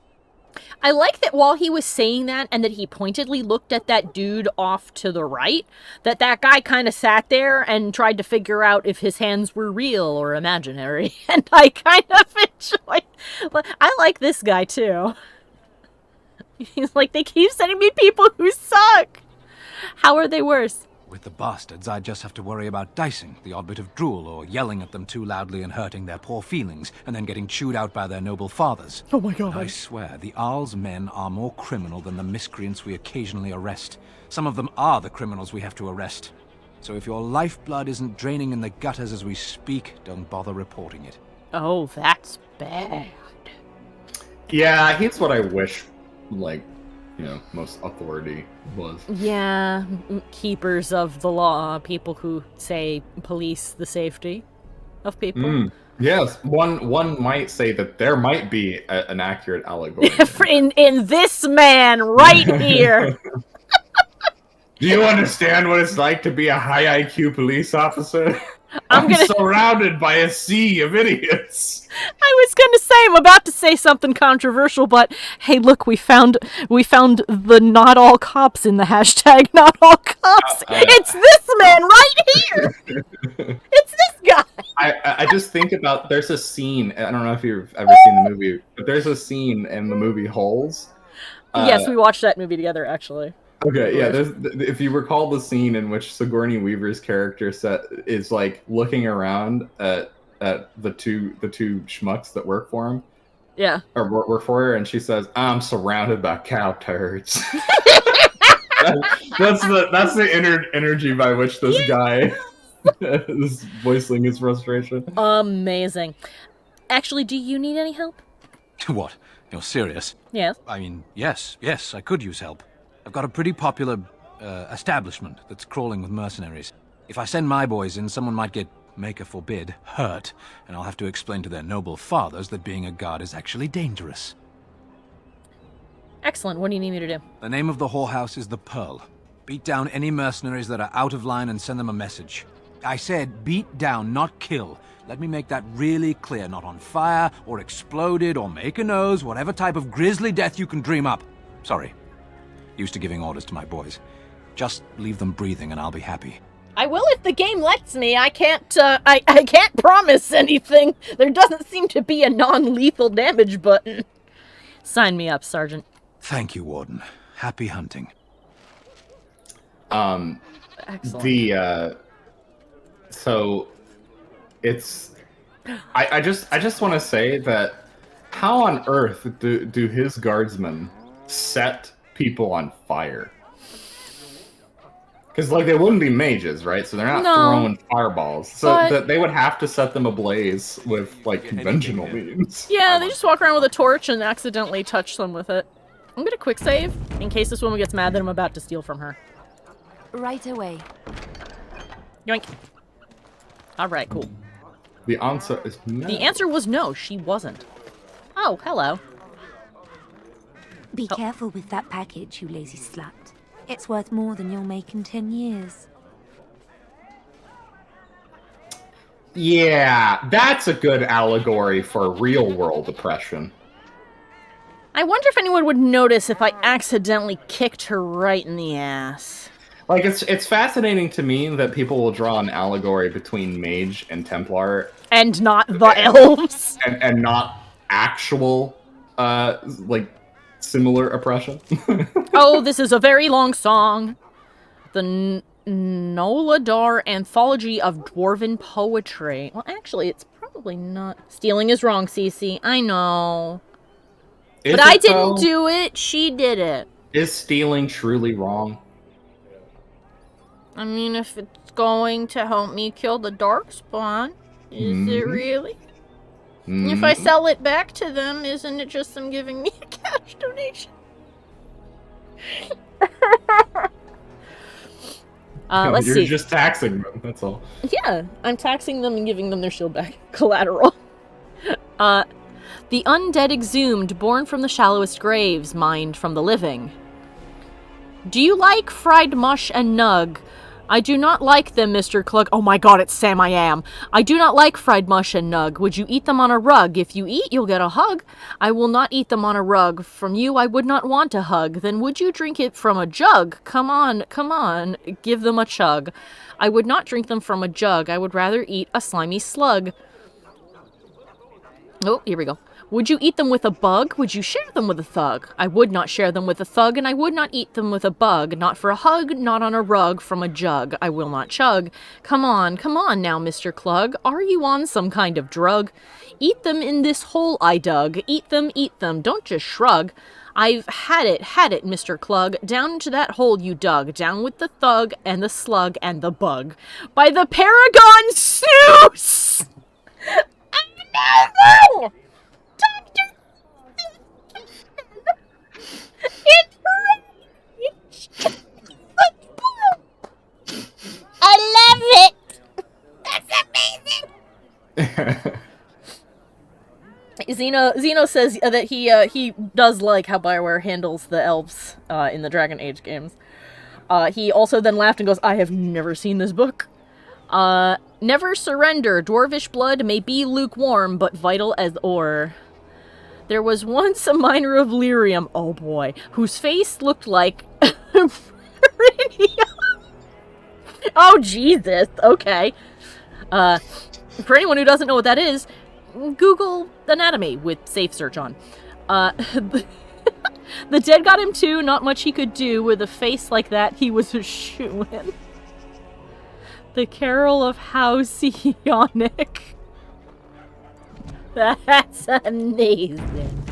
I like that while he was saying that, and that he pointedly looked at that dude off to the right, that guy kind of sat there and tried to figure out if his hands were real or imaginary. And I kind of enjoy. I like this guy too. He's like, they keep sending me people who suck. How are they worse? With the bastards, I just have to worry about dicing, the odd bit of drool, or yelling at them too loudly and hurting their poor feelings, and then getting chewed out by their noble fathers. Oh my god. I swear, the Arl's men are more criminal than the miscreants we occasionally arrest. Some of them are the criminals we have to arrest. So if your lifeblood isn't draining in the gutters as we speak, don't bother reporting it. Oh, that's bad. Yeah, he's what I wish, most authority was. Yeah, keepers of the law, people who say police the safety of people. Yes, one might say that there might be an accurate allegory. in this man right here. Do you understand what it's like to be a high IQ police officer? I'm surrounded by a sea of idiots. I was gonna say, I'm about to say something controversial, but hey, look, we found the not all cops in the hashtag not all cops. It's this man right here. It's this guy. I just think about, there's a scene, I don't know if you've ever seen the movie, but there's a scene in the movie Holes. Yes, we watched that movie together, actually. Okay, yeah. If you recall the scene in which Sigourney Weaver's character is like looking around at the two schmucks that work for him, yeah, or work for her, and she says, "I'm surrounded by cow turds." that's the energy by which this guy is voicing his frustration. Amazing. Actually, do you need any help? What? You're serious? Yes. I mean, yes, I could use help. I've got a pretty popular establishment that's crawling with mercenaries. If I send my boys in, someone might get, maker forbid, hurt, and I'll have to explain to their noble fathers that being a guard is actually dangerous. Excellent. What do you need me to do? The name of the whorehouse is the Pearl. Beat down any mercenaries that are out of line and send them a message. I said beat down, not kill. Let me make that really clear. Not on fire, or exploded, or make a nose, whatever type of grisly death you can dream up. Sorry. Used to giving orders to my boys. Just leave them breathing and I'll be happy. I will if the game lets me. I can't, I can't promise anything. There doesn't seem to be a non-lethal damage button. Sign me up, Sergeant. Thank you, Warden. Happy hunting. Excellent. So it's I just want to say that how on earth do his guardsmen set people on fire? Because like they wouldn't be mages, right? So they're not throwing fireballs. So they would have to set them ablaze with like conventional means. Yeah, they just walk around with a torch and accidentally touch them with it. I'm gonna quick save in case this woman gets mad that I'm about to steal from her. Right away. Yoink. Alright, cool. The answer is no. The answer was no, she wasn't. Oh, hello. Be careful with that package, you lazy slut. It's worth more than you'll make in 10 years. Yeah, that's a good allegory for real-world oppression. I wonder if anyone would notice if I accidentally kicked her right in the ass. Like, it's fascinating to me that people will draw an allegory between mage and Templar. And not the elves. And not actual, like, similar oppression. Oh, this is a very long song. The Noladar Anthology of Dwarven Poetry. Well, actually, it's probably not. Stealing is wrong, Cece. I know. But I didn't do it. She did it. Is stealing truly wrong? I mean, if it's going to help me kill the Darkspawn, is it really? If I sell it back to them, isn't it just them giving me a cash donation? Let's see. You're just taxing them, that's all. Yeah, I'm taxing them and giving them their shield back. Collateral. The undead exhumed, born from the shallowest graves, mined from the living. Do you like fried mush and nug? I do not like them, Mr. Clug. Oh my god, it's Sam I Am. I do not like fried mush and nug. Would you eat them on a rug? If you eat, you'll get a hug. I will not eat them on a rug. From you, I would not want a hug. Then would you drink it from a jug? Come on, come on. Give them a chug. I would not drink them from a jug. I would rather eat a slimy slug. Oh, here we go. Would you eat them with a bug? Would you share them with a thug? I would not share them with a thug, and I would not eat them with a bug. Not for a hug, not on a rug, from a jug. I will not chug. Come on now, Mr. Clug. Are you on some kind of drug? Eat them in this hole I dug. Eat them, don't just shrug. I've had it, Mr. Clug. Down into that hole you dug. Down with the thug, and the slug, and the bug. By the Paragon Snooze! No! I love it! That's amazing! Zeno says that he does like how BioWare handles the elves in the Dragon Age games. He also then laughed and goes, I have never seen this book. Never surrender. Dwarvish blood may be lukewarm, but vital as ore. There was once a miner of lyrium, oh boy, whose face looked like... Oh, Jesus. Okay. For anyone who doesn't know what that is, Google anatomy with safe search on. The dead got him too. Not much he could do. With a face like that, he was a shoo-in. The Carol of Halcyonic. That's amazing.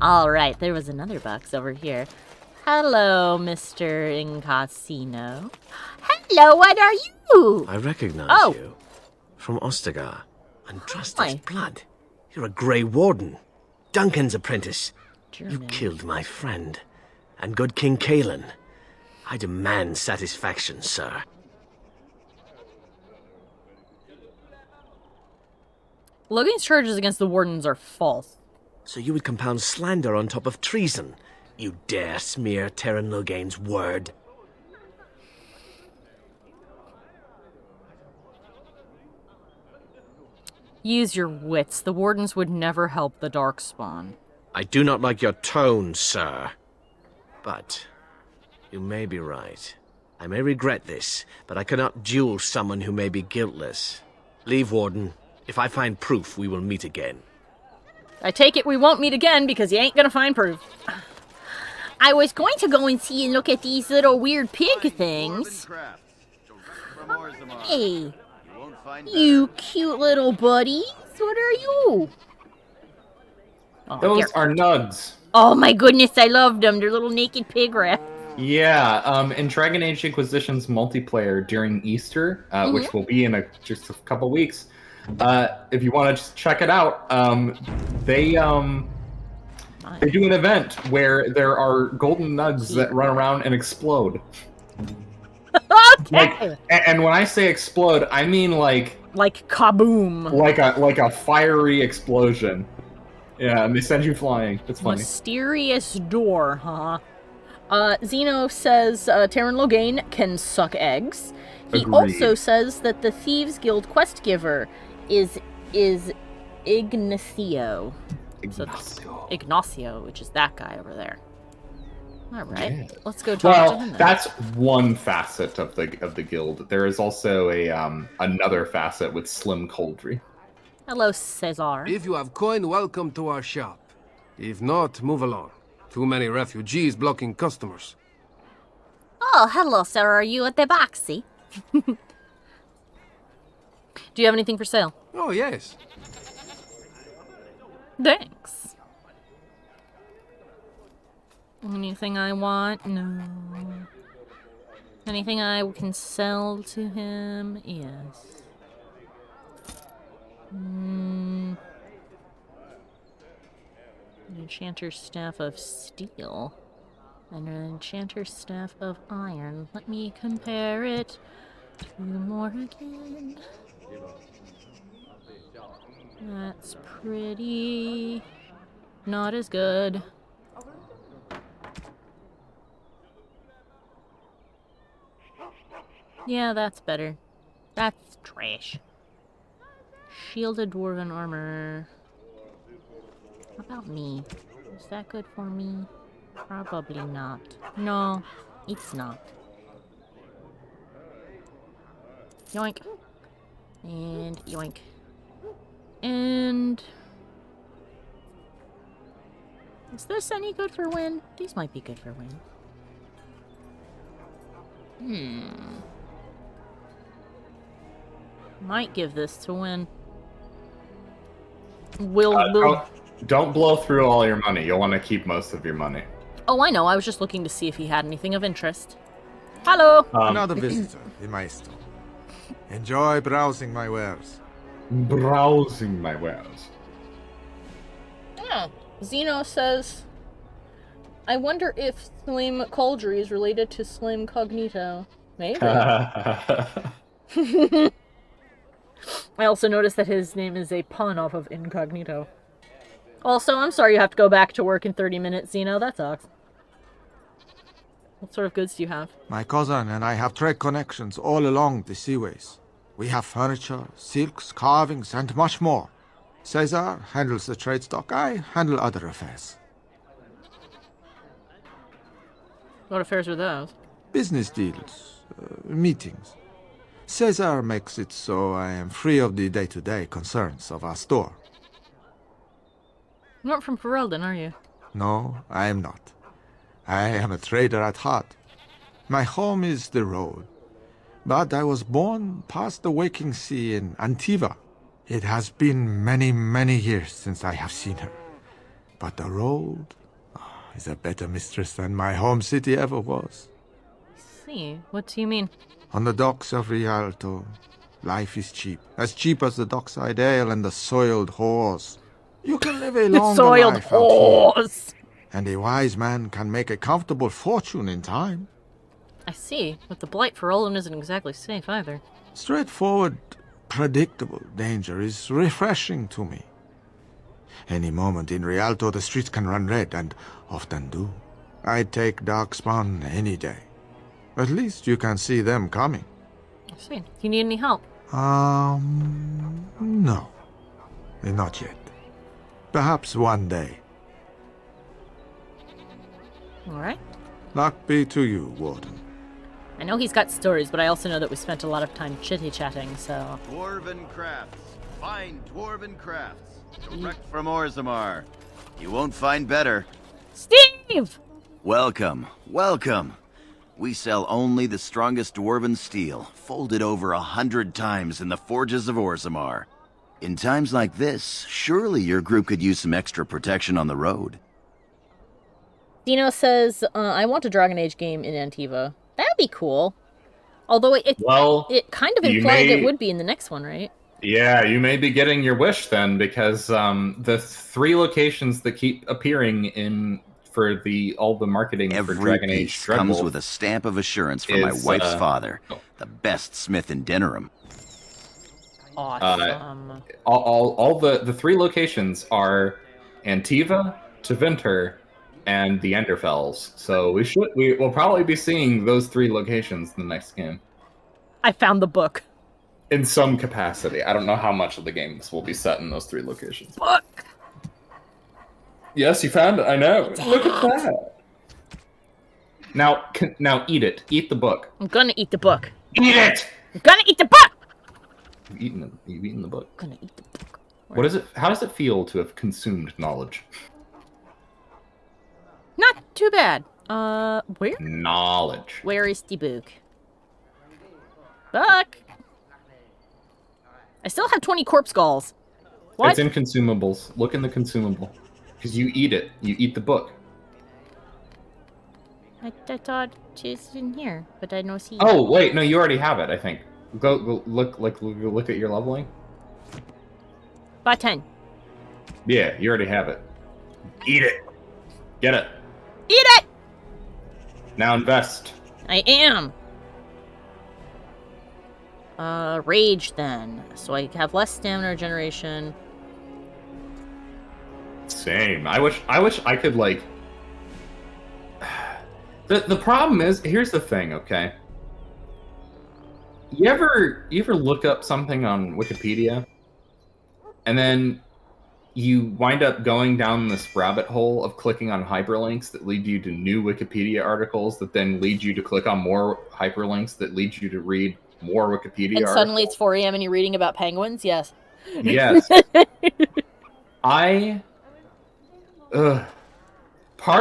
Alright, there was another box over here. Hello, Mr. Incasino. Hello, what are you? I recognize you. From Ostagar. And trust his blood. You're a Grey Warden. Duncan's apprentice. German. You killed my friend. And good King Kalen. I demand satisfaction, sir. Logan's charges against the Wardens are false. So you would compound slander on top of treason? You dare smear Terran Logain's word? Use your wits. The Wardens would never help the Darkspawn. I do not like your tone, sir. But you may be right. I may regret this, but I cannot duel someone who may be guiltless. Leave, Warden. If I find proof, we will meet again. I take it we won't meet again because you ain't gonna find proof. I was going to go and see and look at these little weird pig things. Hey, you cute little buddies. What are you? Oh, Those are nugs. Oh my goodness, I love them. They're little naked pig rats. Yeah, in Dragon Age Inquisition's multiplayer during Easter, which will be in just a couple weeks, if you want to just check it out, they do an event where there are golden nugs that run around and explode. Okay. And when I say explode, I mean like kaboom. Like a fiery explosion. Yeah, and they send you flying. It's funny. Mysterious door, huh? Zeno says Terran Loghain can suck eggs. He Agreed. also says that the Thieves Guild quest giver is Ignacio. Ignacio, which is that guy over there. All right, Yeah. let's go talk to him. Then. That's one facet of the guild. There is also a another facet with Slim Coldry. Hello, Cesar. If you have coin, welcome to our shop. If not, move along. Too many refugees blocking customers. Oh, hello, sir. Are you at the Boxy? Do you have anything for sale? Oh, yes. Thanks. Anything I want? No. Anything I can sell to him? Yes. An enchanter's staff of steel. And an enchanter's staff of iron. Let me compare it to Morgan. That's pretty... not as good. Yeah, that's better. That's trash. Shielded dwarven armor. How about me? Is that good for me? Probably not. No, it's not. Yoink. And yoink. And... is this any good for win? These might be good for win. Might give this to win. Don't blow through all your money. You'll want to keep most of your money. Oh, I know. I was just looking to see if he had anything of interest. Hello! Another visitor in my store. Enjoy browsing my wares. Browsing my wares. Yeah. Zeno says, I wonder if Slim Coldry is related to Slim Cognito. Maybe. I also noticed that his name is a pun off of Incognito. Also, I'm sorry you have to go back to work in 30 minutes, Zeno. That sucks. What sort of goods do you have? My cousin and I have trade connections all along the seaways. We have furniture, silks, carvings, and much more. Caesar handles the trade stock. I handle other affairs. What affairs are those? Business deals, meetings. Caesar makes it so I am free of the day-to-day concerns of our store. You're not from Ferelden, are you? No, I am not. I am a trader at heart. My home is the road. But I was born past the waking sea in Antiva. It has been many, many years since I have seen her. But the road is a better mistress than my home city ever was. See, what do you mean? On the docks of Rialto, life is cheap. As cheap as the dockside ale and the soiled whores. You can live a longer soiled life out here. whores! And a wise man can make a comfortable fortune in time. I see. With the Blight, Ferelden isn't exactly safe either. Straightforward, predictable danger is refreshing to me. Any moment in Rialto, the streets can run red, and often do. I'd take Darkspawn any day. At least you can see them coming. I see. Do you need any help? No. Not yet. Perhaps one day. Alright. Luck be to you, Warden. I know he's got stories, but I also know that we spent a lot of time chitty-chatting, so... Dwarven crafts. Fine dwarven crafts. Direct from Orzammar. You won't find better. Steve! Welcome, welcome. We sell only the strongest dwarven steel, folded over 100 times in the forges of Orzammar. In times like this, surely your group could use some extra protection on the road. Dino says, I want a Dragon Age game in Antiva. That would be cool. Although it kind of implied it would be in the next one, right? Yeah, you may be getting your wish then, because the 3 locations that keep appearing in for all the marketing for Dragon Age piece comes with a stamp of assurance from my wife's father, the best smith in DENERIM. Awesome. All the 3 locations are Antiva, Tevinter, and the Enderfells. So we'll probably be seeing those 3 locations in the next game. I found the book. In some capacity. I don't know how much of the games will be set in those 3 locations. Book! Yes, you found it. I know. Look at that. Now eat it. Eat the book. I'm gonna eat the book. Eat it! I'm gonna eat the book! You've eaten the book. I'm gonna eat the book. What is it? How does it feel to have consumed knowledge? Not too bad. Where? Knowledge. Where is the book? Book! I still have 20 corpse skulls. What? It's in consumables. Look in the consumable. Because you eat it. You eat the book. I thought it's in here, but I don't see it. Oh, wait. No, you already have it, I think. Go look at your leveling. By 10. Yeah, you already have it. Eat it. Get it. Eat it! Now invest. I am. Rage then. So I have less stamina regeneration. Same. I wish I could like. The problem is, here's the thing, okay? You ever look up something on Wikipedia, and then you wind up going down this rabbit hole of clicking on hyperlinks that lead you to new Wikipedia articles that then lead you to click on more hyperlinks that lead you to read more Wikipedia And articles. suddenly it's 4 a.m. and you're reading about penguins? Yes. Yes. Part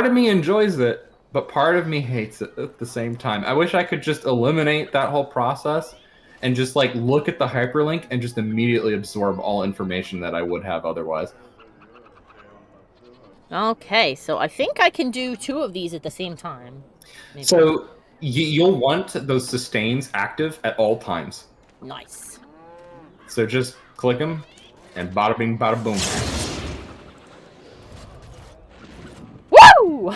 of me enjoys it, but part of me hates it at the same time. I wish I could just eliminate that whole process and just like look at the hyperlink and just immediately absorb all information that I would have otherwise. Okay, so I think I can do 2 of these at the same time. Maybe. So you'll want those sustains active at all times. Nice. So just click them and bada bing, bada boom. Woo!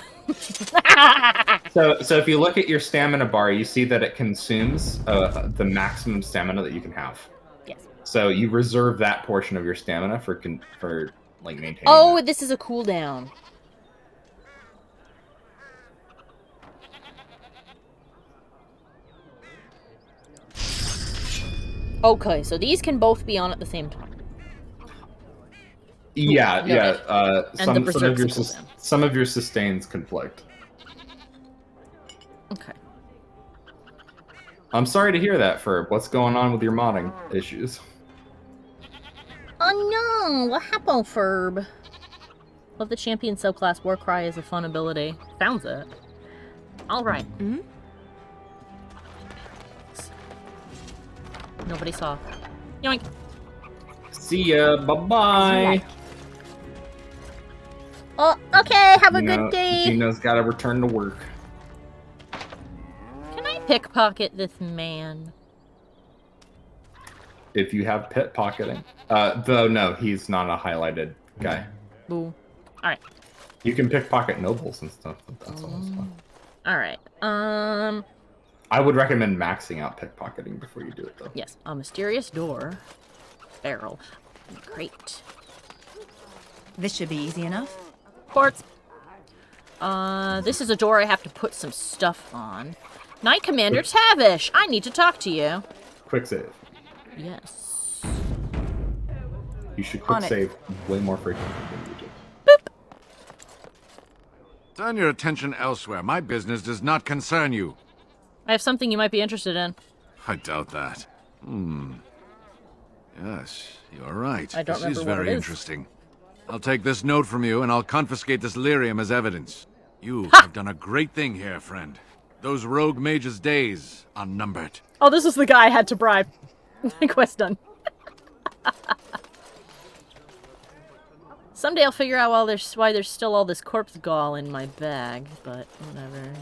So if you look at your stamina bar, you see that it consumes the maximum stamina that you can have. Yes. So you reserve that portion of your stamina for like maintaining. Oh, that. this is a cooldown. Okay, so these can both be on at the same time. Yeah, Ooh, yeah. And Some of your sustains conflict. Okay. I'm sorry to hear that, Ferb. What's going on with your modding issues? Oh no! What happened, Ferb? Love the champion subclass. Warcry is a fun ability. Found it. Alright. Hmm? Nobody saw. Yoink! See ya. Bye-bye. Oh, okay. Have a good day. Gino's got to return to work. Can I pickpocket this man? If you have pickpocketing. Though, no, he's not a highlighted guy. Boo. Alright. You can pickpocket nobles and stuff. But that's always fun. Alright. I would recommend maxing out pickpocketing before you do it, though. Yes. A mysterious door. Barrel. Great. This should be easy enough. Quartz. This is a door I have to put some stuff on. Knight Commander Tavish, I need to talk to you. Quick save. Yes. You should quick save way more frequently than you do. Turn your attention elsewhere. My business does not concern you. I have something you might be interested in. I doubt that. Yes, you're right. I don't this remember is what very it is. interesting. I'll take this note from you, and I'll confiscate this lyrium as evidence. You have done a great thing here, friend. Those rogue mages' days are numbered. Oh, this is the guy I had to bribe. Quest done. Someday I'll figure out why there's still all this corpse gall in my bag, but whatever.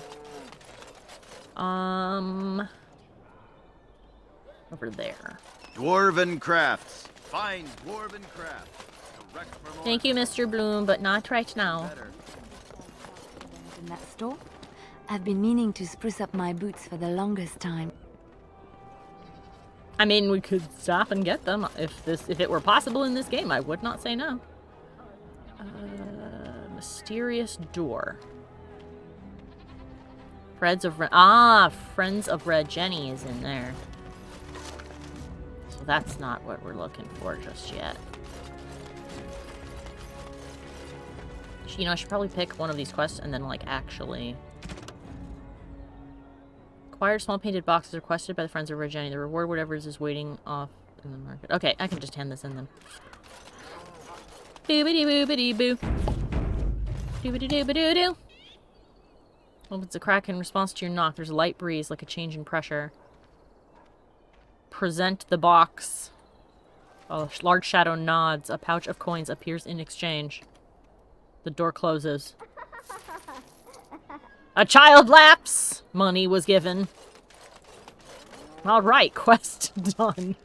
Over there. Dwarven crafts. Fine dwarven crafts. Thank you, Mr. Bloom, but not right now. In that store? I've been meaning to spruce up my boots for the longest time. I mean, we could stop and get them if it were possible in this game. I would not say no. Mysterious door. Friends of Red Jenny is in there. So that's not what we're looking for just yet. You know, I should probably pick one of these quests and then, like, actually... Acquired small painted boxes requested by the Friends of Red Jenny. The reward, whatever is waiting off in the market. Okay, I can just hand this in then. Boobity-boobity-boo. Doobity-doo-ba-doo-doo. Opens a crack in response to your knock. There's a light breeze, like a change in pressure. Present the box. A large shadow nods. A pouch of coins appears in exchange. The door closes. A child lapse! Money was given. Alright, quest done.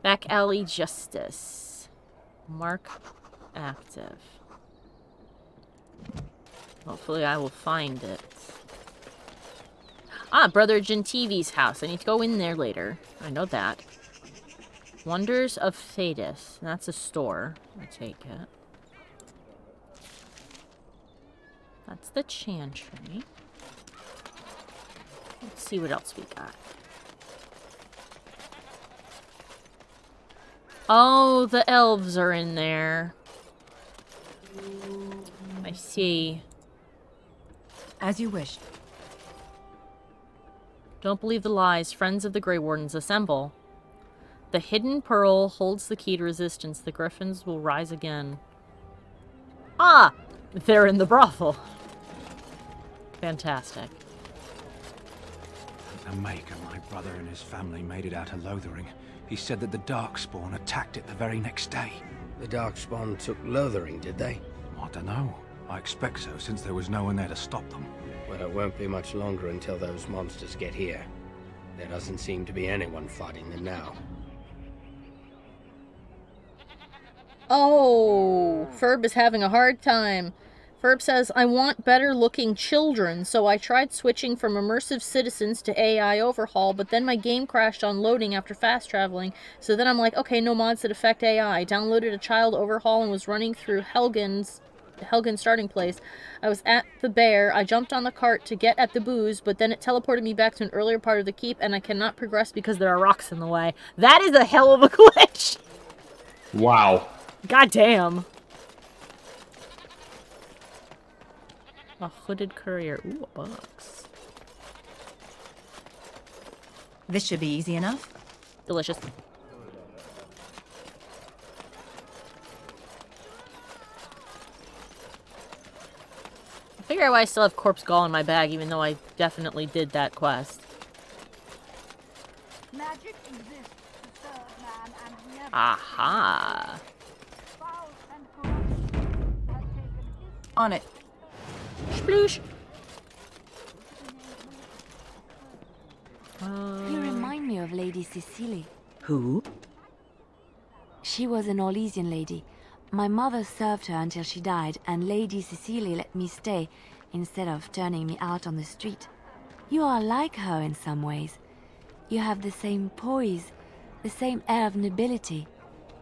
Back alley justice. Mark active. Hopefully I will find it. Ah, Brother Gentivi's house. I need to go in there later. I know that. Wonders of Thetis. That's a store. I take it. That's the chantry. Let's see what else we got. Oh, the elves are in there. I see. As you wish. Don't believe the lies. Friends of the Grey Wardens, assemble. The hidden pearl holds the key to resistance. The griffins will rise again. Ah! They're in the brothel. Fantastic. The Maker, my brother and his family made it out of Lothering. He said that the Darkspawn attacked it the very next day. The Darkspawn took Lothering, did they? I don't know. I expect so, since there was no one there to stop them. Well, it won't be much longer until those monsters get here. There doesn't seem to be anyone fighting them now. Oh, Ferb is having a hard time. Ferb says, I want better looking children, so I tried switching from immersive citizens to AI overhaul, but then my game crashed on loading after fast traveling, so then I'm like, okay, no mods that affect AI. I downloaded a child overhaul and was running through Helgen's starting place. I was at the bear, I jumped on the cart to get at the booze, but then it teleported me back to an earlier part of the keep, and I cannot progress because there are rocks in the way. That is a hell of a glitch! Wow. God damn. A hooded courier. Ooh, a box. This should be easy enough. Delicious. I figure out why I still have corpse gall in my bag, even though I definitely did that quest. Magic exists to serve man and never. Aha. On it. Sploosh. You remind me of Lady Cecily. Who? She was an Orlesian lady. My mother served her until she died, and Lady Cecily let me stay instead of turning me out on the street. You are like her in some ways. You have the same poise, the same air of nobility.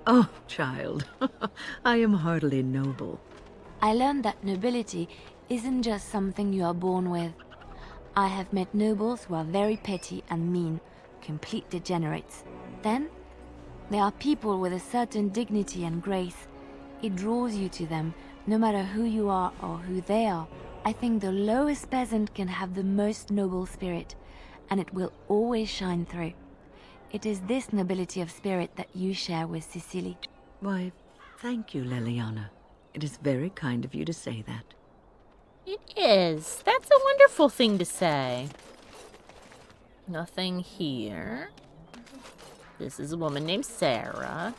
Oh, child, I am hardly noble. I learned that nobility isn't just something you are born with. I have met nobles who are very petty and mean, complete degenerates. Then, there are people with a certain dignity and grace. It draws you to them, no matter who you are or who they are. I think the lowest peasant can have the most noble spirit, and it will always shine through. It is this nobility of spirit that you share with Cecily. Why, thank you, Leliana. It is very kind of you to say that. It is. That's a wonderful thing to say. Nothing here. This is a woman named Sarah.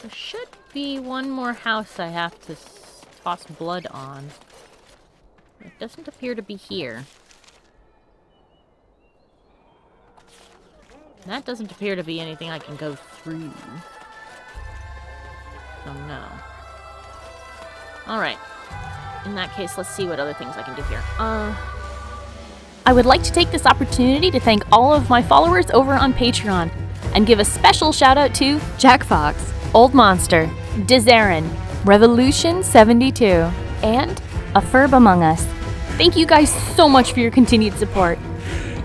There should be one more house I have to toss blood on. It doesn't appear to be here. That doesn't appear to be anything I can go through. Oh no. Alright. In that case, let's see what other things I can do here. I would like to take this opportunity to thank all of my followers over on Patreon and give a special shout out to Jack Fox, Old Monster, DENERIM, Revolution 72, and A Ferb Among Us. Thank you guys so much for your continued support.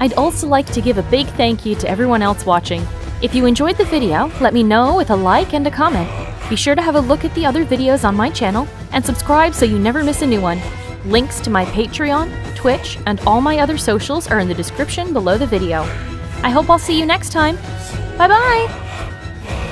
I'd also like to give a big thank you to everyone else watching. If you enjoyed the video, let me know with a like and a comment. Be sure to have a look at the other videos on my channel and subscribe so you never miss a new one. Links to my Patreon, Twitch, and all my other socials are in the description below the video. I hope I'll see you next time. Bye bye!